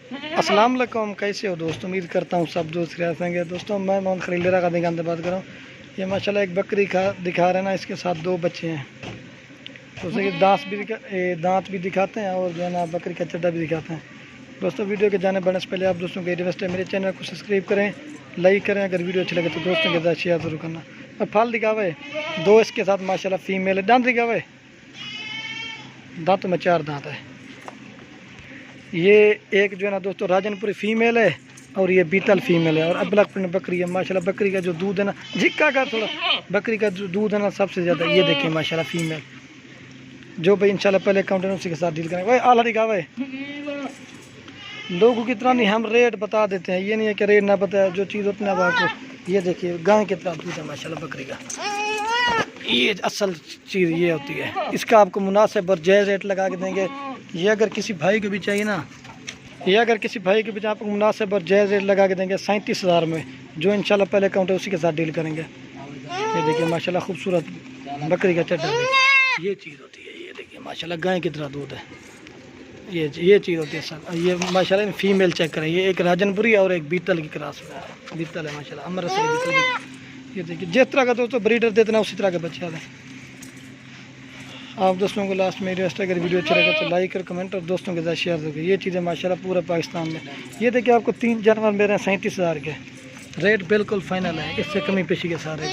अस्सलाम वालेकुम, कैसे हो दोस्तों। उम्मीद करता हूँ सब दोस्त खैरियत होंगे। दोस्तों मैं मोहम्मद खलील का दिखाने बात कर रहा हूँ। ये माशाल्लाह एक बकरी दिखा रहे हैं ना, इसके साथ दो बच्चे हैं। तो उसके दांत भी दिखाते हैं और जो है ना बकरी का चड्डा भी दिखाते हैं। दोस्तों वीडियो के जाने बढ़ने से पहले आप दोस्तों को रिक्वेस्ट है, मेरे चैनल को सब्सक्राइब करें, लाइक करें। अगर वीडियो अच्छी लगे तो दोस्तों के साथ शेयर जरूर करना। और फल दिखावे दो इसके साथ माशाल्लाह फीमेल है। दांत दिखावे, दांतों में 4 दांत है। ये एक जो है ना दोस्तों राजनपुरी फीमेल है और ये बीतल फीमेल है और अबलक प्रिंट बकरी है। माशाल्लाह बकरी का जो दूध है ना, झिक्का का थोड़ा बकरी का जो दूध है ना सबसे ज़्यादा। ये देखिए माशाल्लाह फीमेल, जो भाई इंशाल्लाह पहले काउंटर उसी के साथ डील करेंगे। भाई आला दिखा भाई, लोगों की तरह नहीं, हम रेट बता देते हैं। ये नहीं है कि रेट ना बताया, जो चीज़ उतना आपको। ये देखिए गाय की तरह दूध है माशाल्लाह बकरी का। ये असल चीज़ ये होती है। इसका आपको मुनासिब और जायज़ रेट लगा के देंगे। ये अगर किसी भाई को भी चाहिए ना, ये अगर किसी भाई के भी आपको मुनासिब और जायज़ रेट लगा के देंगे 37,000 में, जो इंशाल्लाह पहले काउंटर उसी के साथ डील करेंगे। ये देखिए माशाल्लाह खूबसूरत बकरी का चड्डा, ये चीज़ होती है। ये देखिए माशाल्लाह गाय की तरह दूध है। ये चीज़ होती है सर। ये माशाल्लाह फीमेल चेक करें, ये एक राजनपुरी और एक बीतल की क्रॉस में है। बीतल है माशाल्लाह, अमृतसरी बीतल। ये देखिए जिस तरह का दोस्तों ब्रीडर देते ना उसी तरह के बच्चे आते हैं। आप दोस्तों को लास्ट में रिक्वेस्ट है, अगर वीडियो अच्छा लगा तो लाइक और कमेंट और दोस्तों के साथ शेयर करें। ये चीज़ें माशाल्लाह पूरा पाकिस्तान में। ये देखिए आपको 3 जानवर मेरे हैं 37,000 के। रेट बिल्कुल फाइनल है, इससे कमी पेशी के सारे।